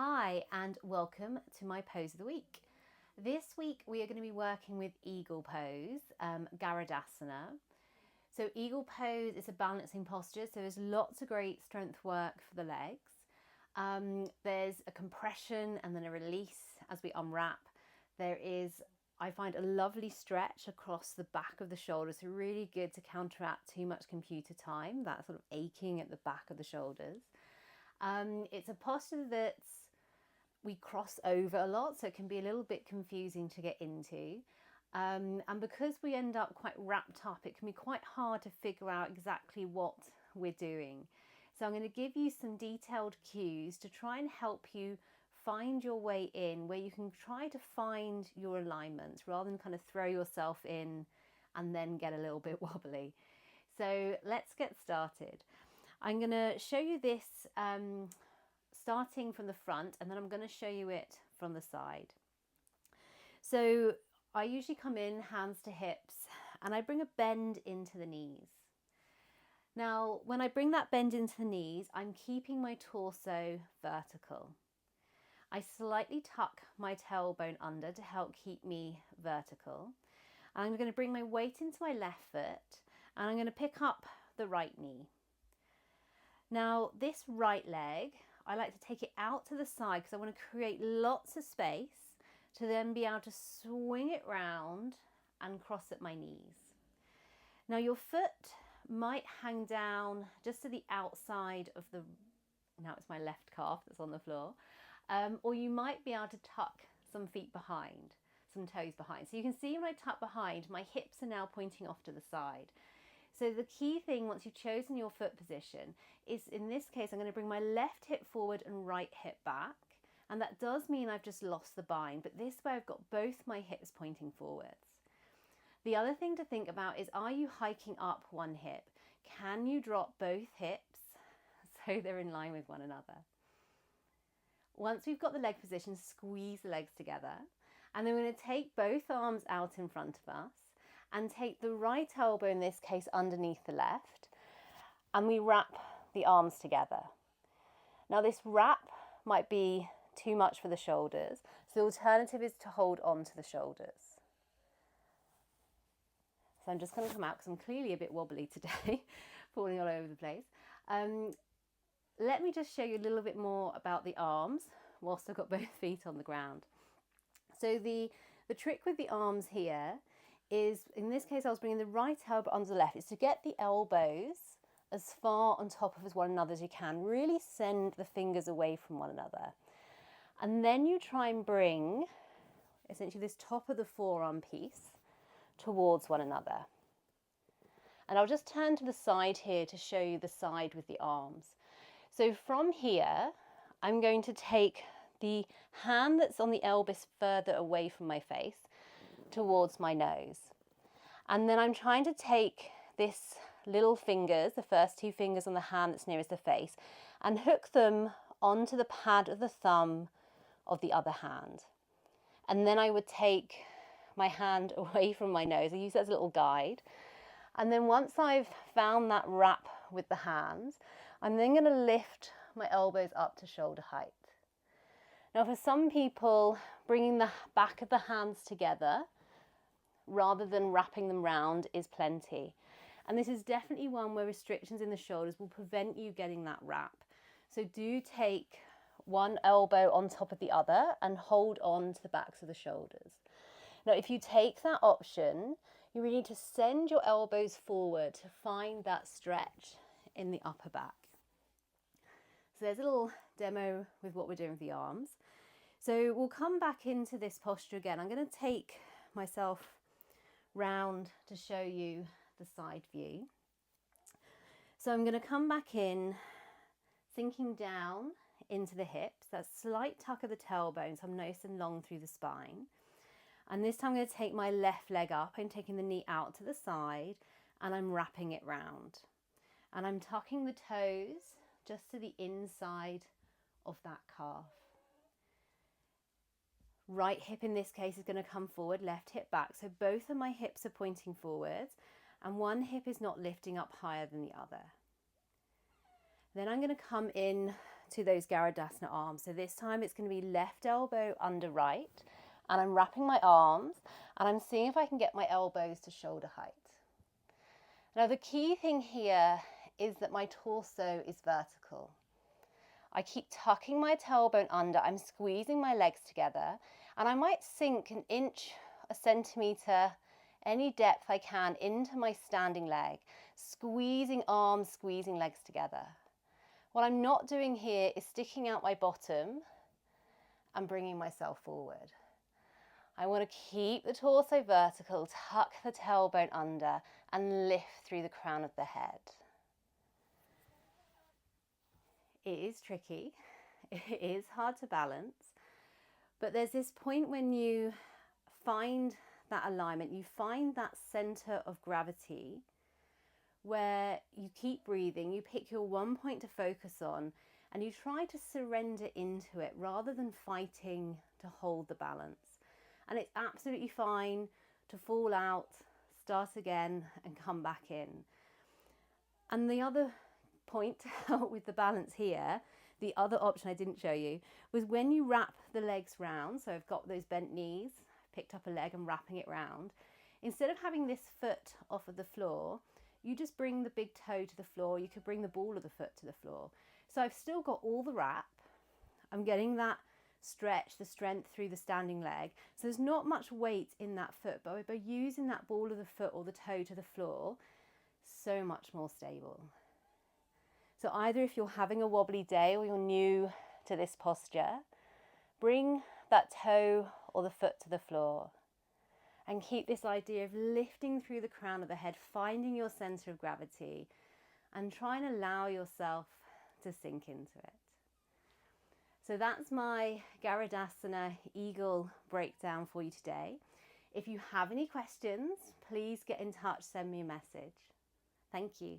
Hi and welcome to my pose of the week. This week we are going to be working with eagle pose, Garudasana. So eagle pose is a balancing posture, so there's lots of great strength work for the legs. There's a compression and then a release as we unwrap. There is, I find, a lovely stretch across the back of the shoulders, so really good to counteract too much computer time, that sort of aching at the back of the shoulders. It's a posture that's we cross over a lot, so it can be a little bit confusing to get into. And because we end up quite wrapped up, it can be quite hard to figure out exactly what we're doing. So I'm going to give you some detailed cues to try and help you find your way in, where you can try to find your alignment rather than kind of throw yourself in and then get a little bit wobbly. So let's get started. I'm going to show you this starting from the front, and then I'm going to show you it from the side. So I usually come in hands to hips and I bring a bend into the knees. Now, when I bring that bend into the knees, I'm keeping my torso vertical. I slightly tuck my tailbone under to help keep me vertical. I'm going to bring my weight into my left foot and I'm going to pick up the right knee. Now, this right leg, I like to take it out to the side because I want to create lots of space to then be able to swing it round and cross at my knees. Now your foot might hang down just to the outside of the, now it's my left calf that's on the floor, or you might be able to tuck some feet behind, some toes behind. So you can see when I tuck behind, my hips are now pointing off to the side. So the key thing once you've chosen your foot position is, in this case, I'm going to bring my left hip forward and right hip back. And that does mean I've just lost the bind, but this way I've got both my hips pointing forwards. The other thing to think about is, are you hiking up one hip? Can you drop both hips so they're in line with one another? Once we've got the leg position, squeeze the legs together. And then we're going to take both arms out in front of us and take the right elbow, in this case, underneath the left, and we wrap the arms together. Now this wrap might be too much for the shoulders, so the alternative is to hold on to the shoulders. So I'm just going to come out because I'm clearly a bit wobbly today, falling all over the place. Let me just show you a little bit more about the arms whilst I've got both feet on the ground. So the trick with the arms here is, in this case, I was bringing the right elbow under the left, is to get the elbows as far on top of one another as you can. Really send the fingers away from one another. And then you try and bring essentially this top of the forearm piece towards one another. And I'll just turn to the side here to show you the side with the arms. So from here, I'm going to take the hand that's on the elbows further away from my face towards my nose. And then I'm trying to take this little fingers, the first two fingers on the hand that's nearest the face, and hook them onto the pad of the thumb of the other hand. And then I would take my hand away from my nose. I use that as a little guide. And then once I've found that wrap with the hands, I'm then going to lift my elbows up to shoulder height. Now for some people, bringing the back of the hands together rather than wrapping them round is plenty. And this is definitely one where restrictions in the shoulders will prevent you getting that wrap. So do take one elbow on top of the other and hold on to the backs of the shoulders. Now, if you take that option, you really need to send your elbows forward to find that stretch in the upper back. So there's a little demo with what we're doing with the arms. So we'll come back into this posture again. I'm going to take myself round to show you the side view. So I'm going to come back in, sinking down into the hips, that slight tuck of the tailbone, so I'm nice and long through the spine. And this time I'm going to take my left leg up. I'm taking the knee out to the side and I'm wrapping it round. And I'm tucking the toes just to the inside of that calf. Right hip in this case is going to come forward, left hip back. So both of my hips are pointing forwards and one hip is not lifting up higher than the other. Then I'm going to come in to those Garudasana arms. So this time it's going to be left elbow under right, and I'm wrapping my arms and I'm seeing if I can get my elbows to shoulder height. Now the key thing here is that my torso is vertical. I keep tucking my tailbone under, I'm squeezing my legs together, and I might sink an inch, a centimetre, any depth I can into my standing leg, squeezing arms, squeezing legs together. What I'm not doing here is sticking out my bottom and bringing myself forward. I want to keep the torso vertical, tuck the tailbone under, and lift through the crown of the head. It is tricky, it is hard to balance, but there's this point when you find that alignment, you find that center of gravity where you keep breathing, you pick your one point to focus on, and you try to surrender into it rather than fighting to hold the balance. And it's absolutely fine to fall out, start again, and come back in. And the other point to help with the balance here, the other option I didn't show you, was when you wrap the legs round, so I've got those bent knees, picked up a leg and wrapping it round, instead of having this foot off of the floor, you just bring the big toe to the floor. You could bring the ball of the foot to the floor. So I've still got all the wrap. I'm getting that stretch, the strength through the standing leg. So there's not much weight in that foot, but by using that ball of the foot or the toe to the floor, so much more stable. So either if you're having a wobbly day or you're new to this posture, bring that toe or the foot to the floor. And keep this idea of lifting through the crown of the head, finding your center of gravity, and try and allow yourself to sink into it. So that's my Garudasana Eagle breakdown for you today. If you have any questions, please get in touch, send me a message. Thank you.